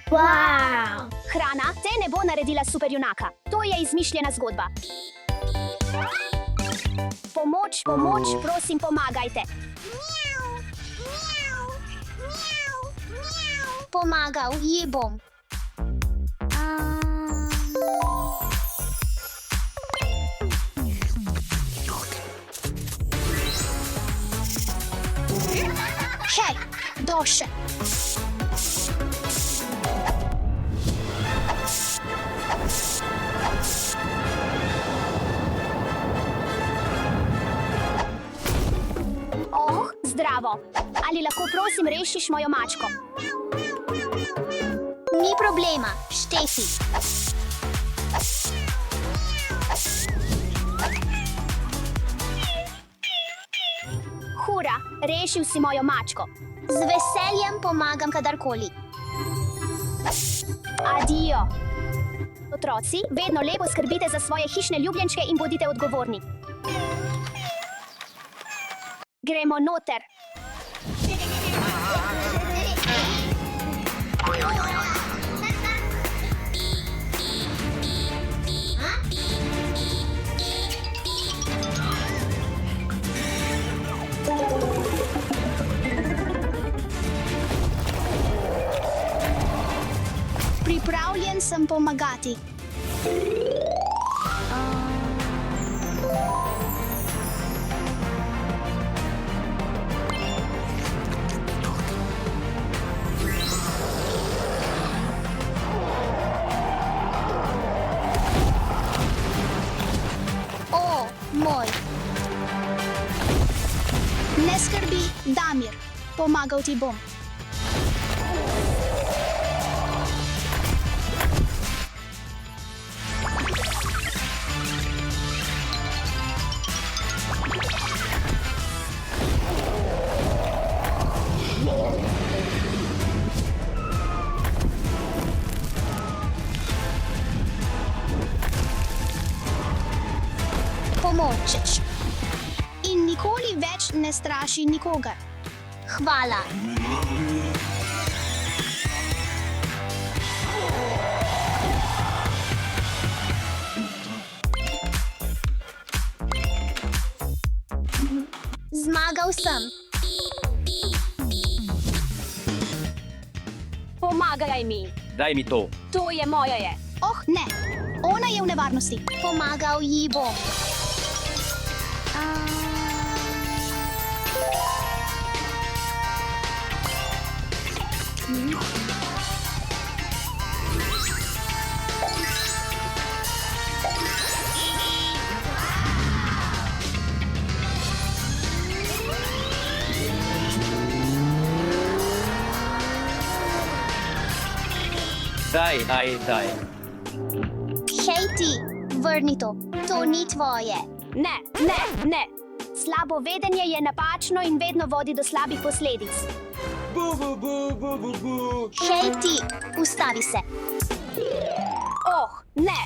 Wow! Hrana te ne bo naredila superjunaka. To je izmišljena zgodba. Pomoč, pomoč, prosim, pomagajte. Pomagal ji bom. Hej, doše. Oh, zdravo. Ali lahko prosim rešiš mojo mačko? Ni problema, Štefi. Hura, rešil si mojo mačko. Z veseljem pomagam kadarkoli. Adijo. Otroci, vedno lepo skrbite za svoje hišne ljubljenčke in bodite odgovorni. Gremo noter. Pripravljen sem pomagati. O, moj. Ne skrbi, Damir. Pomagal ti bom. Pomočeš. In nikoli več ne straši nikogar. Hvala. Zmagal sem. Pomagaj mi. Daj mi to. To je moje. Oh, ne. Ona je v nevarnosti. Pomagal ji bom. Daj. Hej ti, vrni to. To ni tvoje. Ne. Slabo vedenje je napačno in vedno vodi do slabih posledic. Hej ti, ustavi se. Oh, ne.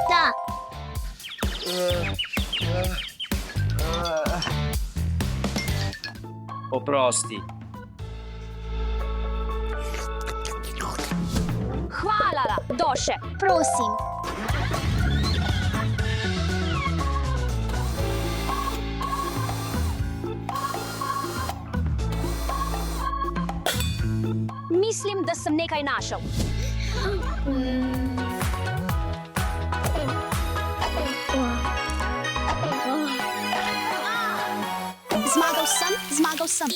Da, Oprosti. Hvala, doše. prosim. Mislim, da sem nekaj našel. Zmagal sem.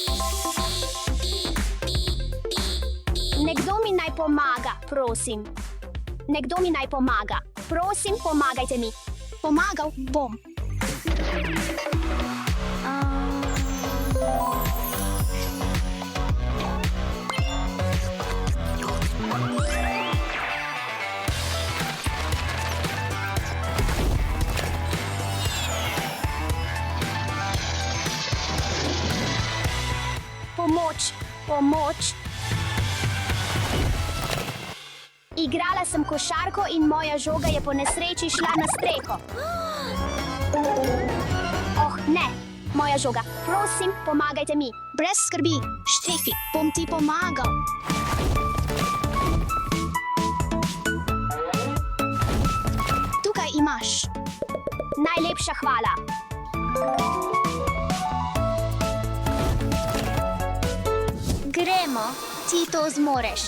Nekdo mi naj pomaga, prosim. Nekdo mi naj pomaga. Prosim, pomagajte mi. Pomagal bom. Pomoč. Igrala sem košarko in moja žoga je po nesreči šla na streho. Oh, ne, moja žoga. Prosim, pomagajte mi. Brez skrbi, Štefi, bom ti pomagal. Tukaj imaš. Najlepša hvala. Gremo, ti to zmoreš.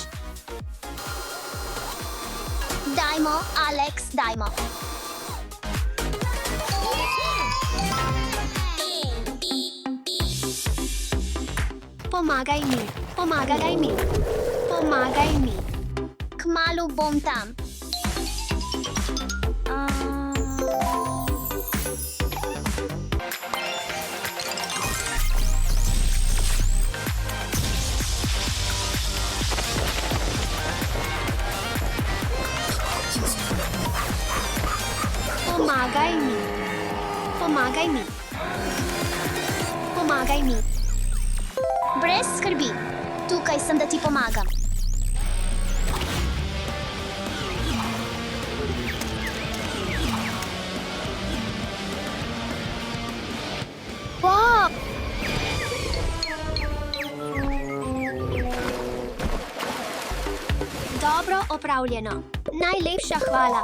Dajmo, Alex, dajmo. Pomagaj mi, pomagaj mi, pomagaj mi. Kmalu bom tam. Pomagaj mi. Pomagaj mi. Pomagaj mi. Brez skrbi. Tukaj sem, da ti pomagam. Bob! Dobro opravljeno. Najlepša hvala.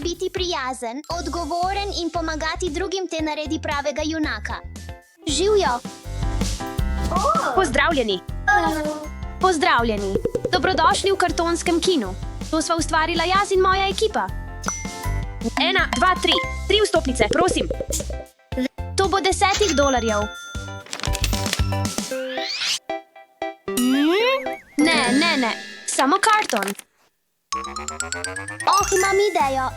Biti prijazen, odgovoren in pomagati drugim te naredi pravega junaka. Živjo! Pozdravljeni. Pozdravljeni. Dobrodošli v kartonskem kinu. To sva ustvarila jaz in moja ekipa. 1, 2, 3. 3 vstopnice, prosim. To bo $10. Ne. Samo karton. Oh, imam idejo.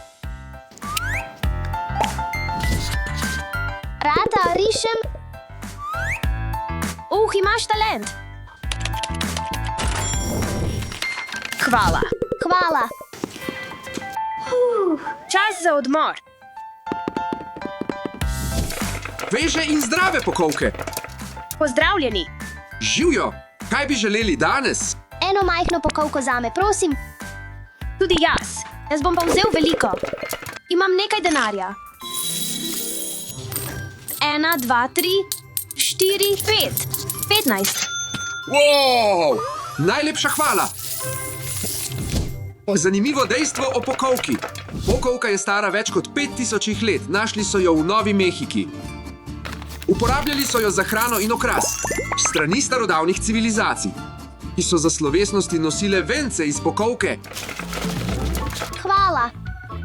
Rada rišem? Imaš talent. Hvala. Hvala. Čas za odmor. Sveže in zdrave pokovke. Pozdravljeni. Živjo, kaj bi želeli danes? Eno majhno pokovko zame, prosim. Tudi jaz. Jaz bom pa vzel veliko. Imam nekaj denarja. 1, 2, 3, 4, 5. 15. Wow! Najlepša hvala. Zanimivo dejstvo o pokovki. Pokovka je stara več kot 5000 let. Našli so jo v Novi Mehiki. Uporabljali so jo za hrano in okras. Strani starodavnih civilizacij, ki so za slovesnosti nosile vence iz pokovke. Hvala.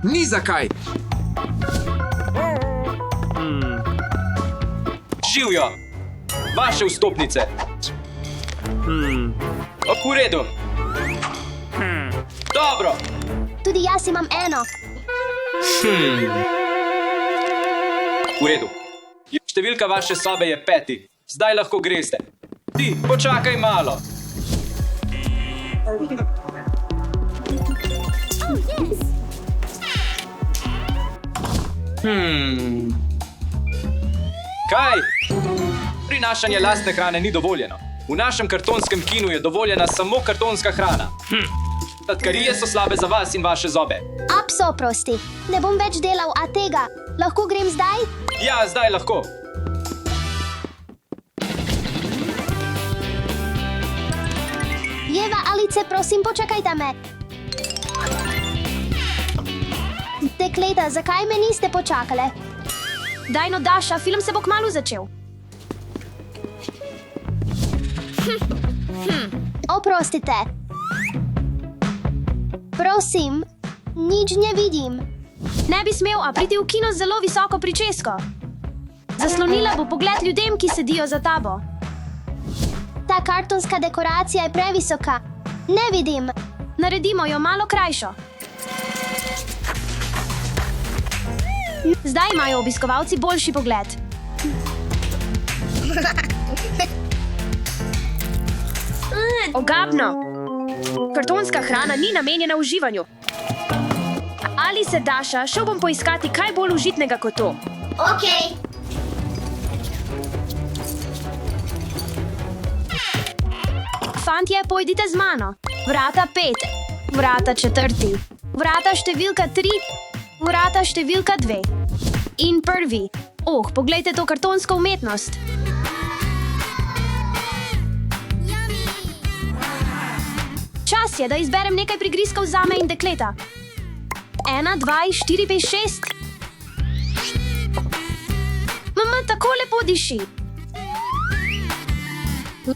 Ni zakaj. Živjo! Vaše vstopnice! V redu! Dobro! Tudi jaz imam eno. V redu. Številka vaše sobe je 5. Zdaj lahko greste. Ti, počakaj malo. Kaj? Prinašanje lastne hrane ni dovoljeno. V našem kartonskem kinu je dovoljena samo kartonska hrana. Sladkarije so slabe za vas in vaše zobe. Apso, prosti. Ne bom več delal, a tega. Lahko grem zdaj? Ja, zdaj lahko. Jeva, Alice, prosim, počakajte me. Dekleta, zakaj me niste počakale? Daj no, Daša, film se bo kmalu začel. Oprostite. Prosim, nič ne vidim. Ne bi smel, a priti v kino z zelo visoko pričesko. Zaslonila bo pogled ljudem, ki sedijo za tabo. Ta kartonska dekoracija je previsoka. Ne vidim. Naredimo jo malo krajšo. Zdaj imajo obiskovalci boljši pogled. Ogabno! Kartonska hrana ni namenjena uživanju. Ali se, Daša, šel bom poiskati kaj bolj užitnega kot to. Okej. Fantje, pojdite z mano. Vrata 5, vrata 4, vrata številka 3, vrata številka 2. In prvi. Poglejte to kartonsko umetnost. Čas je, da izberem nekaj prigrizkov zame in dekleta. 1, 2, 4, 5, 6. Mama, tako lepo diši.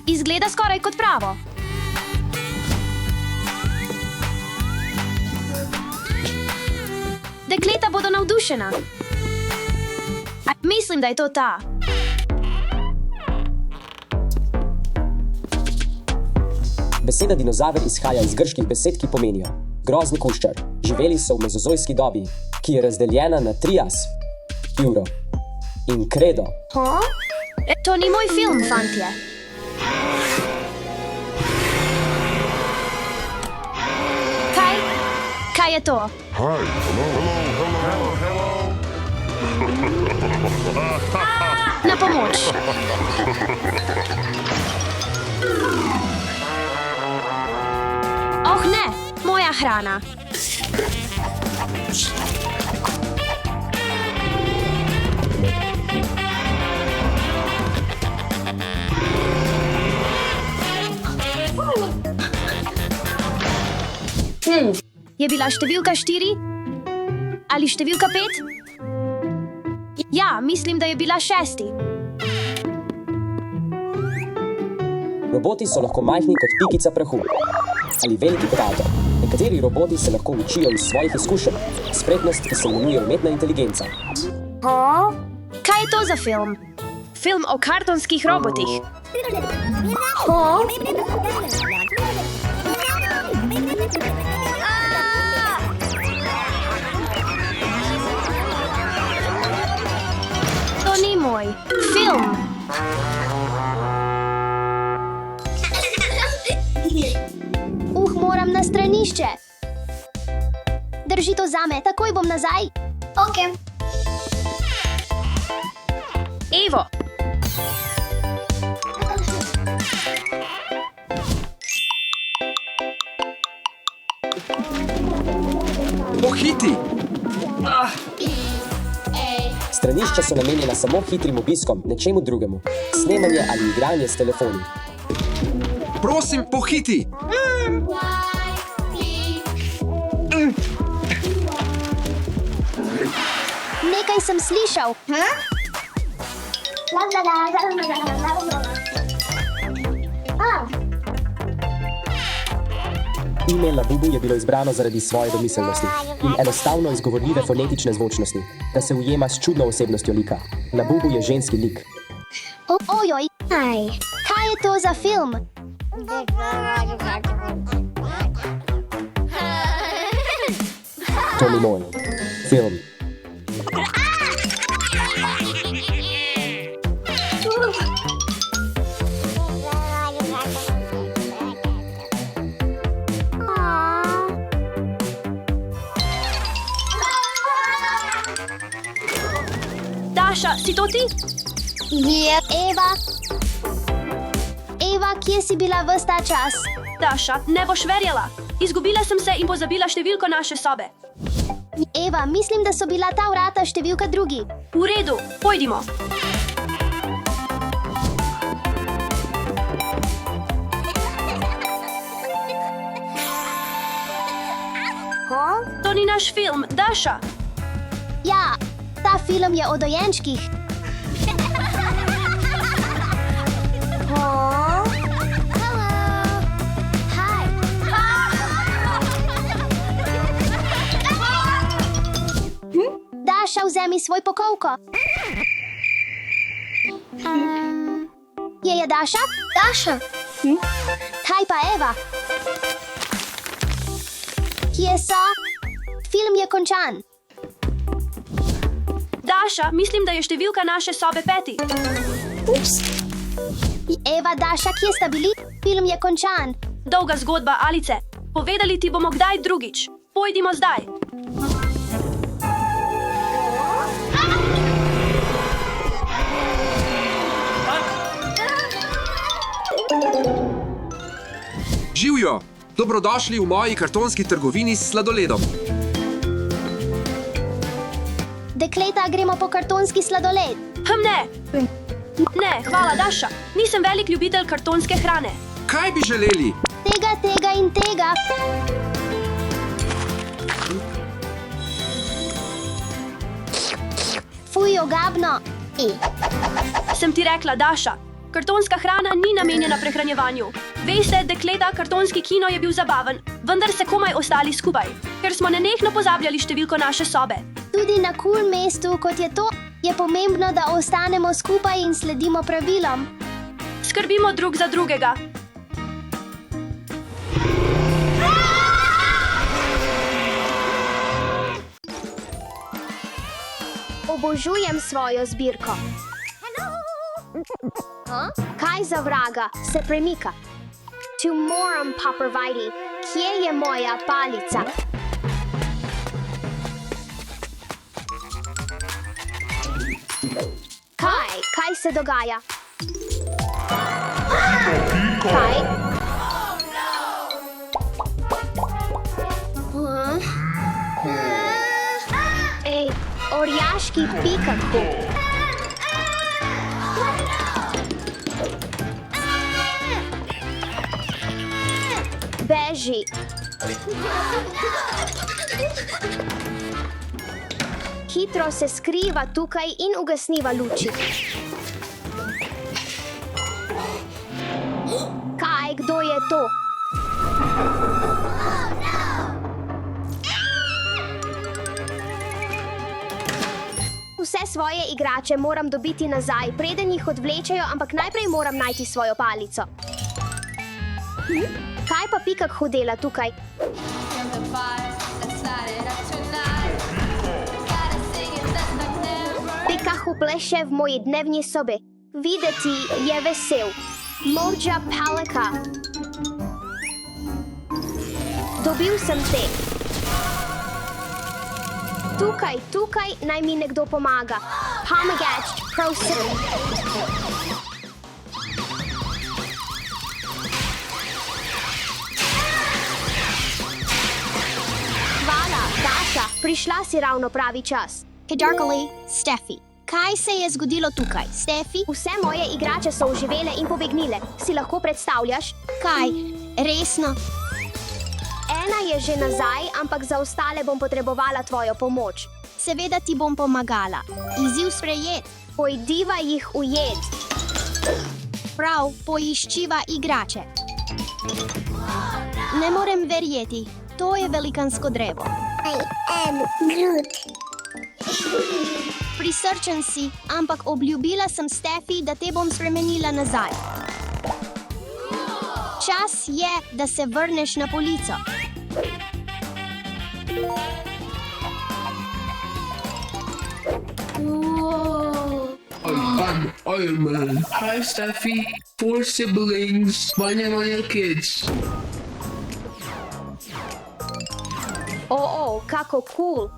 Izgleda skoraj kot pravo. Dekleta bodo navdušena. Mislim, da je to ta. Beseda dinozaver izhaja iz grških besed, ki pomenijo grozni kuščar. Živeli so v mezozojski dobi, ki je razdeljena na trias, euro in kredo. To ni moj film, fantje. Kaj je to? Na pomoč. Oh ne, moja hrana. Je bila številka 4? Ali številka 5? Ja, mislim, da je bila 6. Roboti so lahko majhni kot pikica prahu ali veliki kot avto. Nekateri roboti se lahko učijo iz svojih izkušenj, spretnost, ki se imenuje umetna inteligenca. Kaj je to za film? Film o kartonskih robotih. To ni moj film. Moram na stranišče. Drži to zame, takoj bom nazaj. Okej. Evo. Pohiti! Stranišča so namenjena samo hitrim obiskom, nečemu drugemu. Snemanje ali igranje s telefoni. Prosim, pohiti! Nekaj sem slišal. Ime Labubu je bilo izbrano zaradi svoje domiselnosti in enostavno izgovorljive fonetične zvočnosti, da se ujema s čudno osebnostjo lika. Labubu je ženski lik. Ojoj, kaj je to za film? To ni moj film. Daša, si to ti? Je Eva. Eva, kje si bila ves ta čas? Daša, ne boš verjela. Izgubila sem se in pozabila številko naše sobe. Eva, mislim, da so bila ta vrata številka 2. V redu, pojdimo. To ni naš film, Daša. Ja, ta film je o dojenčkih. Daša, vzemi svoj pokovko. Je Daša? Daša. Kaj pa Eva? Kje so? Film je končan. Daša, mislim, da je številka naše sobe 5. Eva, Daša, kje sta bili? Film je končan. Dolga zgodba, Alice. Povedali ti bomo kdaj drugič. Pojdimo zdaj. Živijo! Dobrodošli v moji kartonski trgovini s sladoledom. Dekleta, gremo po kartonski sladoled. Ne. Ne, hvala, Daša. Nisem velik ljubitelj kartonske hrane. Kaj bi želeli? Tega in tega. Fuj, ogabno. Sem ti rekla, Daša, kartonska hrana ni namenjena prehranjevanju. Veste, dekleta, kartonski kino je bil zabaven, vendar se komaj ostali skupaj, ker smo nenehno pozabljali številko naše sobe. Tudi na kul mestu, kot je to, je pomembno, da ostanemo skupaj in sledimo pravilom. Skrbimo drug za drugega. Obožujem svojo zbirko. Kaj za vraga se premika? Tu moram pa prevajati, kje je moja palica? Kaj se dogaja? Kaj? Ej, orjaški Pikachu. Beži. Hitro se skriva tukaj in ugasniva luči. Kaj, kdo je to? Vse svoje igrače moram dobiti nazaj, preden jih odvlečejo, ampak najprej moram najti svojo palico. Kaj pa Pikachu dela tukaj? Pikachu pleše v moji dnevni sobi. Videti je vesel. Moja palika. Dobil sem te. Tukaj, naj mi nekdo pomaga. Pomagač, prosim. Hvala, Daša, prišla si ravno pravi čas. Kedarkoli, Steffi. Kaj se je zgodilo tukaj, Steffi? Vse moje igrače so oživele in pobegnile. Si lahko predstavljaš? Kaj? Resno? Ena je že nazaj, ampak za ostale bom potrebovala tvojo pomoč. Seveda ti bom pomagala. Izziv sprejet. Pojdiva jih ujet. Prav, poiščiva igrače. Ne morem verjeti. To je velikansko drevo. I am Groot. Prisrčen si, ampak obljubila sem Steffi, da te bom spremenila nazaj. Čas je, da se vrneš na polico. I'm Iron Man. Hi, Steffi. 4 siblings. My name are kids. Kako cool.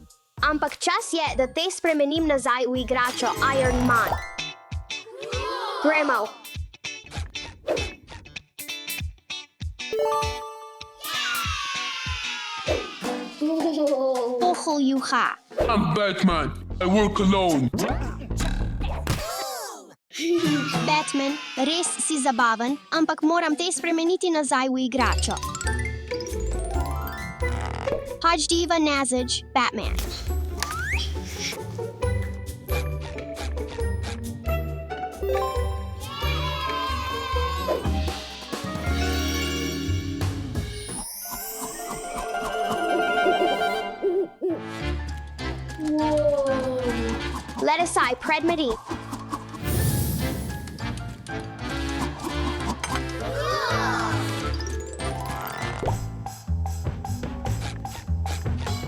Ampak čas je, da te spremenim nazaj v igračo Iron Man. Gremo. Pohol juha. I'm Batman. I work alone. Batman, res si zabaven, ampak moram te spremeniti nazaj v igračo. Hajdiva nazaj, Batman. Let us I predmedi.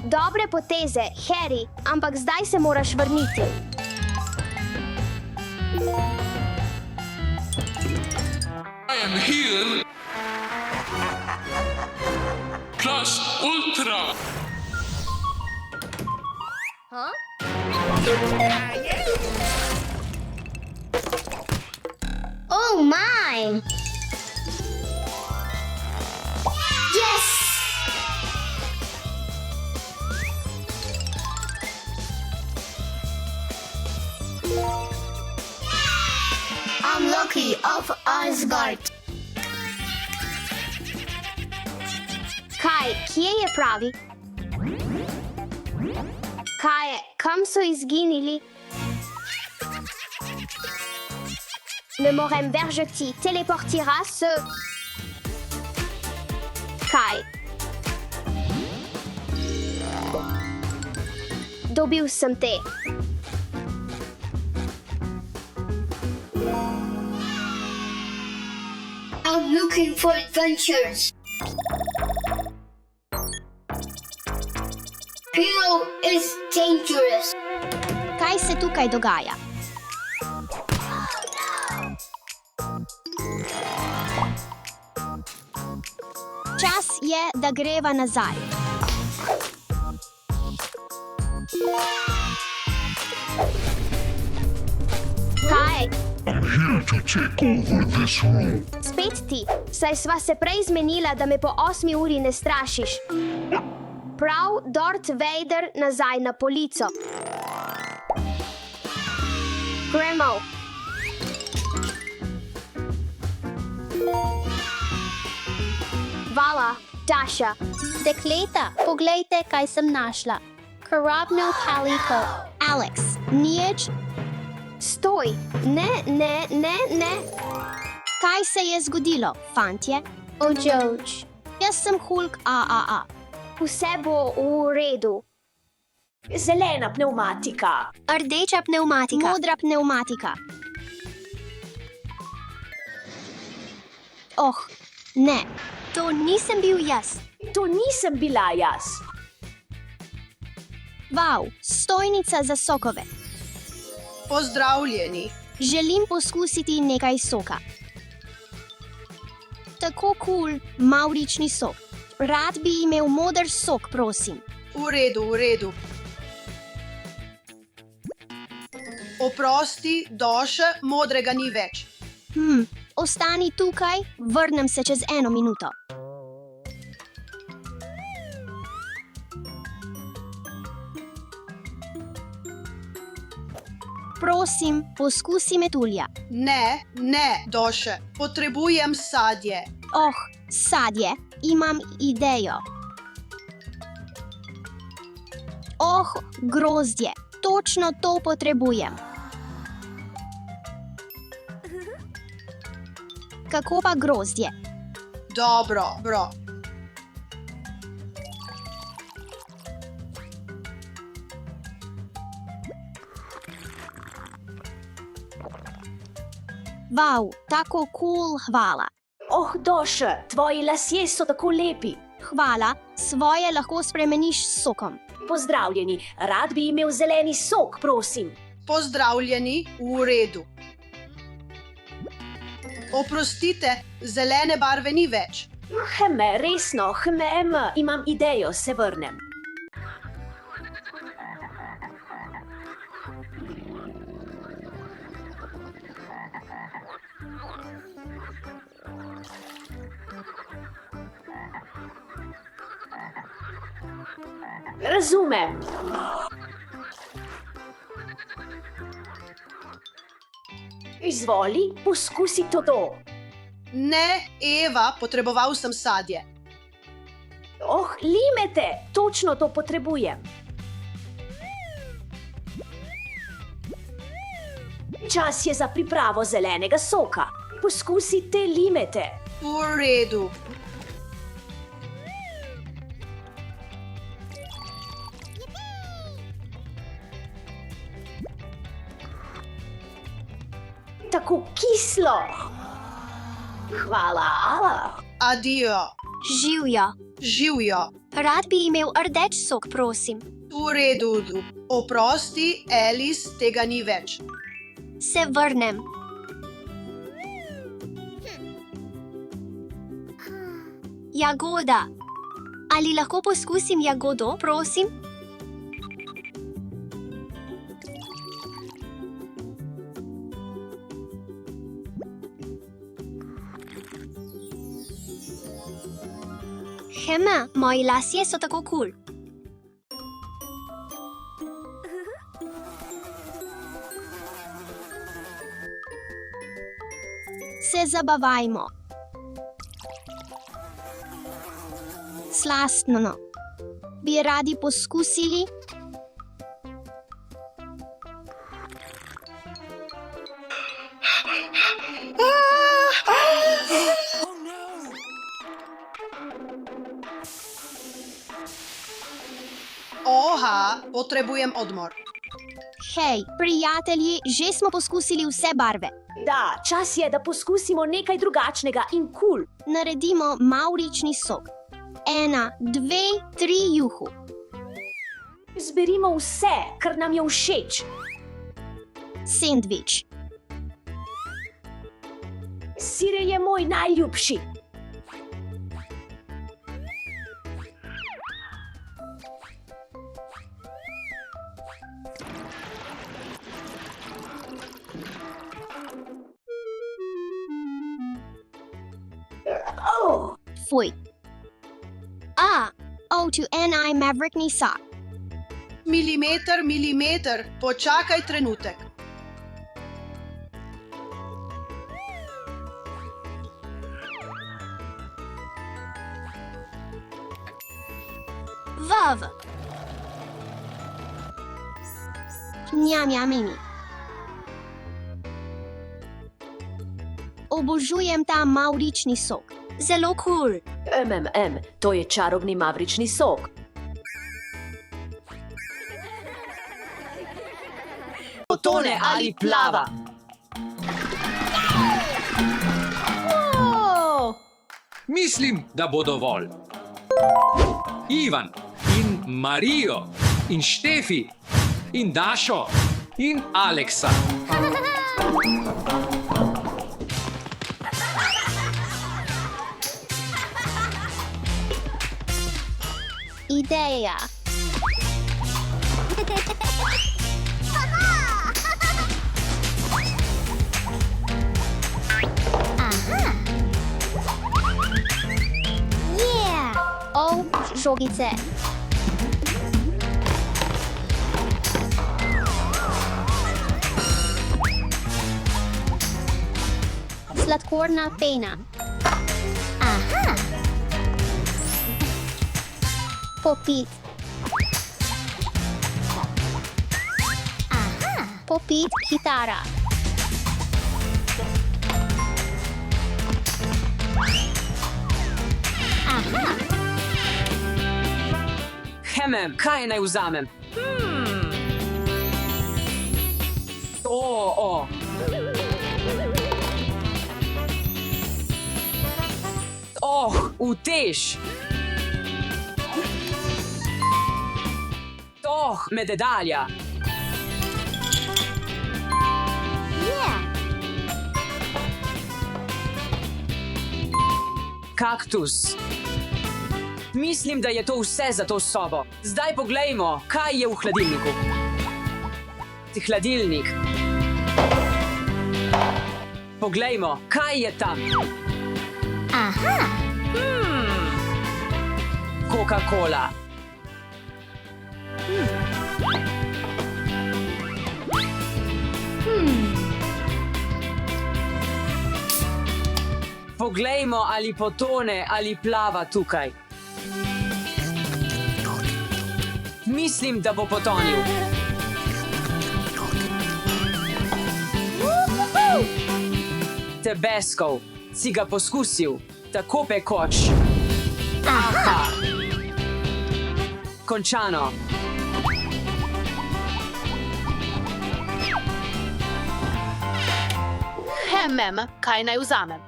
Dobre poteze, Harry, ampak zdaj se moraš vrniti. I am here. Plus Ultra. Oh my! I'm Loki of Asgard. Kaj, kje je pravi? Kaj, kam so izginili? Ne morem veržati, teleportira se. Kaj? Dobil sem te. I'm looking for adventures. Hero is dangerous. Kaj se tukaj dogaja? Čas je, da greva nazaj. Kaj? Spet ti, saj sva se prej zmenila, da me po 8 uri ne strašiš. Prav, Darth Vader nazaj na polico. Gremo. Vala, Dasha. Dekleta, poglejte, kaj sem našla. Karabno kaliko. Alex, nič? Stoj, ne. Kaj se je zgodilo, fantje? O, George. Jaz sem Hulk AAA. Vse bo v redu. Zelena pneumatika. Rdeča pneumatika. Modra pneumatika. Oh, ne. To nisem bil jaz. To nisem bila jaz. Wow, stojnica za sokove. Pozdravljeni. Želim poskusiti nekaj soka. Tako cool, mavrični sok. Rad bi imel moder sok, prosim. V redu. Oprosti, Doše, modrega ni več. Ostani tukaj, vrnem se čez 1 minuto. Prosim, poskusi metulja. Ne, Doše, potrebujem sadje. Oh, sadje, imam idejo. Oh, grozdje, točno to potrebujem. Kako pa grozdje? Dobro. Wow, tako cool, hvala. Oh, Doše, tvoji lasje so tako lepi. Hvala, svoje lahko spremeniš s sokom. Pozdravljeni, rad bi imel zeleni sok, prosim. Pozdravljeni, v redu. Oprostite, zelene barve ni več. Resno, imam idejo, se vrnem. Razumem. Izvoli, poskusi to. Ne, Eva, potreboval sem sadje. Oh, limete, točno to potrebujem. Čas je za pripravo zelenega soka. Poskusi te limete. V redu. Tako kislo. Hvala. Adijo. Živjo. Rad bi imel rdeč sok, prosim. V redu. Oprosti, Alice, tega ni več. Se vrnem. Jagoda. Ali lahko poskusim jagodo, prosim? Moji lasje so tako cool. Se zabavajmo. Slastno. Bi radi poskusili? Oha, potrebujem odmor. Hej, prijatelji, že smo poskusili vse barve. Da, čas je, da poskusimo nekaj drugačnega in kul. Naredimo mavrični sok. 1, 2, 3 juhu. Zberimo vse, kar nam je všeč. Sendvič. Sir je moj najljubši. Fuj. O2NI Maverickni sok. Milimeter, počakaj trenutek. Vav. Njamini. Obožujem ta mavrični sok. Zelo kul. To je čarobni mavrični sok. Potone ali plava. Mislim, da bo dovolj. Ivan in Marijo in Štefi in Dašo in Aleksa. Ideja. O, žogice. Sladkorna pena. Popit. Popit kitara. Kaj naj vzamem? Utež! Medalja! Kaktus! Mislim, da je to vse za to sobo. Zdaj poglejmo, kaj je v hladilniku. Hladilnik. Poglejmo, kaj je tam. Coca-Cola. Poglejmo, ali potone ali plava tukaj. Mislim, da bo potonil. Tebeskov, si ga poskusil, tako pekoč. Aha! Končano. Kaj naj vzamem?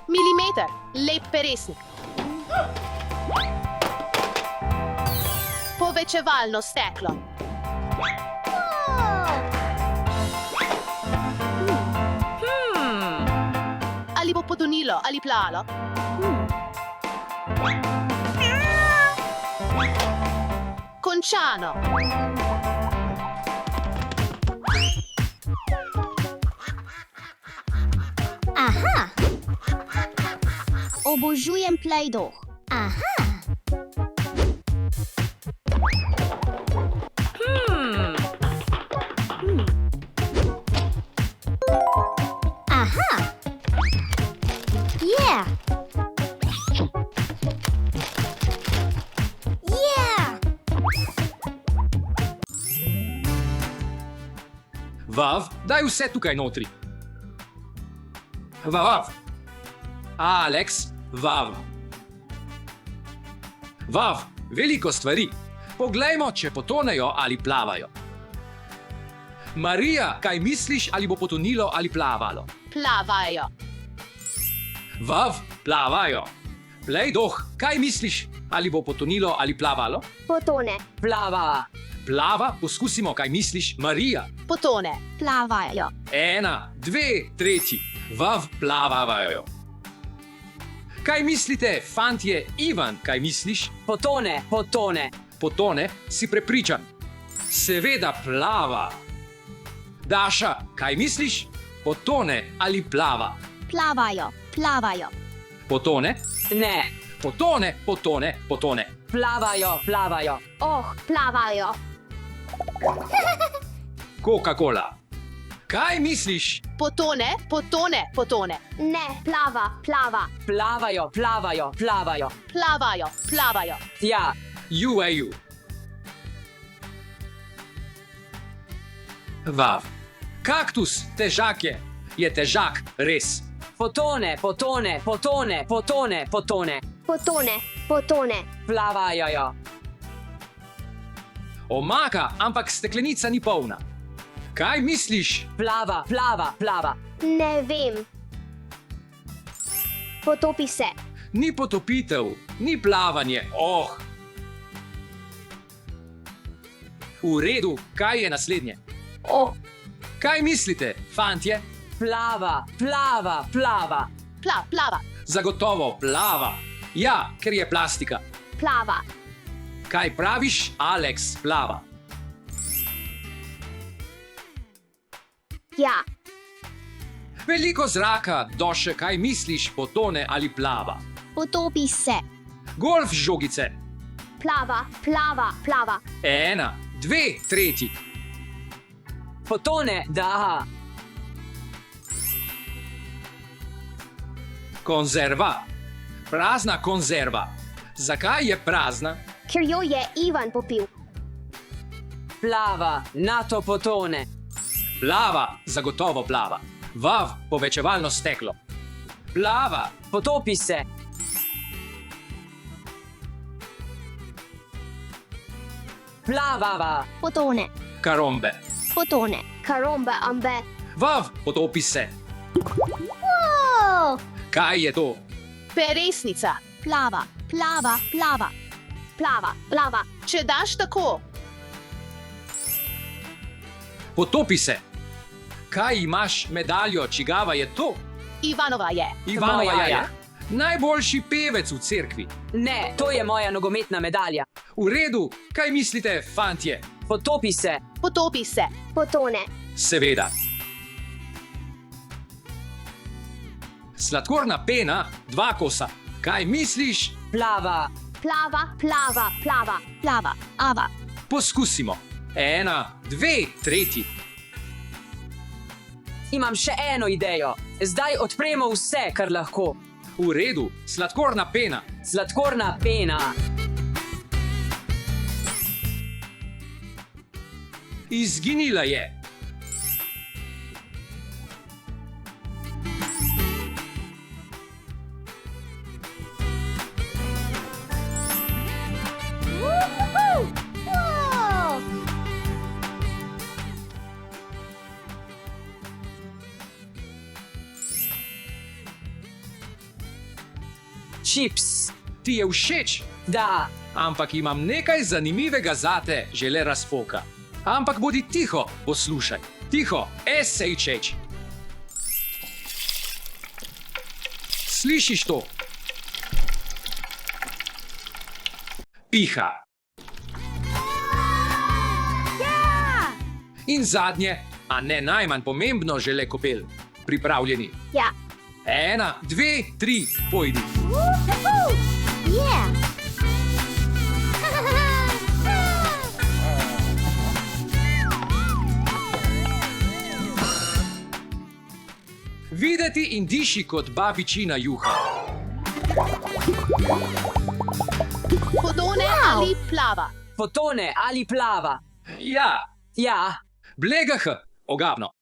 Milimeter, lep peresnik. Povečevalno steklo. Ali bo potonilo ali plalo? Končano. Obožujem Play-Doh. Vav, daj vse tukaj notri. Vav. Alex, vav. Vav, veliko stvari. Poglejmo, če potonejo ali plavajo. Marija, kaj misliš, ali bo potonilo ali plavalo? Plavajo. Vav, plavajo. Plejdoh, kaj misliš, ali bo potonilo ali plavalo? Potone. Plava. Plava, poskusimo, kaj misliš, Marija. Potone. Plavajo. 1, 2, 3. Vav, plavajo. Kaj mislite, fantje? Ivan, kaj misliš? Potone. Potone. Potone, si prepričan? Seveda plava. Daša, kaj misliš? Potone ali plava? Plavajo. Plavajo. Potone? Ne. Potone, potone, potone. Plavajo. Plavajo. Oh, plavajo. Coca-Cola. Kaj misliš? Potone. Potone. Potone. Ne, plava. Plava. Plavajo. Plavajo. Plavajo. Plavajo. Plavajo. Ja. UAU. Vav. Kaktus, težak je. Je težak, res. Potone. Potone. Potone. Potone. Potone. Potone. Potone. Plavajo. Omaka, ampak steklenica ni polna. Kaj misliš? Plava. Plava. Plava. Ne vem. Potopi se. Ni potopitev, ni plavanje. Oh. V redu, kaj je naslednje? Oh. Kaj mislite, fantje? Plava. Plava. Plava. Plava. Zagotovo plava. Ja, ker je plastika. Plava. Kaj praviš, Alex, plava? Ja. Veliko zraka, Doše, kaj misliš, potone ali plava? Potopi se. Golf žogice. Plava. Plava. Plava. 1, 2, 3. Potone. Da. Konzerva. Prazna konzerva. Zakaj je prazna? Ker jo je Ivan popil. Plava. Nato potone. Plava, zagotovo plava. Vav, povečevalno steklo. Plava. Potopi se. Plava. Potone. Karombe. Potone. Karombe ambe. Vav, potopi se. Oh. Kaj je to? Peresnica. Plava. Plava. Plava. Plava. Plava. Če daš tako. Potopi se. Kaj imaš medaljo, čigava je to? Ivanova je. Ivanova Moja je. Najboljši pevec v cerkvi. Ne, to je moja nogometna medalja. V redu, kaj mislite, fantje? Potopi se. Potopi se. Potone. Seveda. Sladkorna pena, 2 kosa. Kaj misliš? Plava. Plava. Plava. Plava. Plava. Ava. Poskusimo. 1, 2, 3. Imam še eno idejo. Zdaj odpremo vse, kar lahko. V redu, sladkorna pena. Sladkorna pena. Izginila je. Čips. Ti je všeč? Da. Ampak imam nekaj zanimivega zate, že le razpoka. Ampak bodi tiho, poslušaj. Tiho, SHH. Slišiš to? Piha. In zadnje, a ne najmanj pomembno, žele kopel. Pripravljeni? Ja. 1, 2, 3, pojdi. Yeah. Videti in diši kot babičina juha. Potone ali plava. Potone ali plava. Ja, Ja. blegah, Ogabno.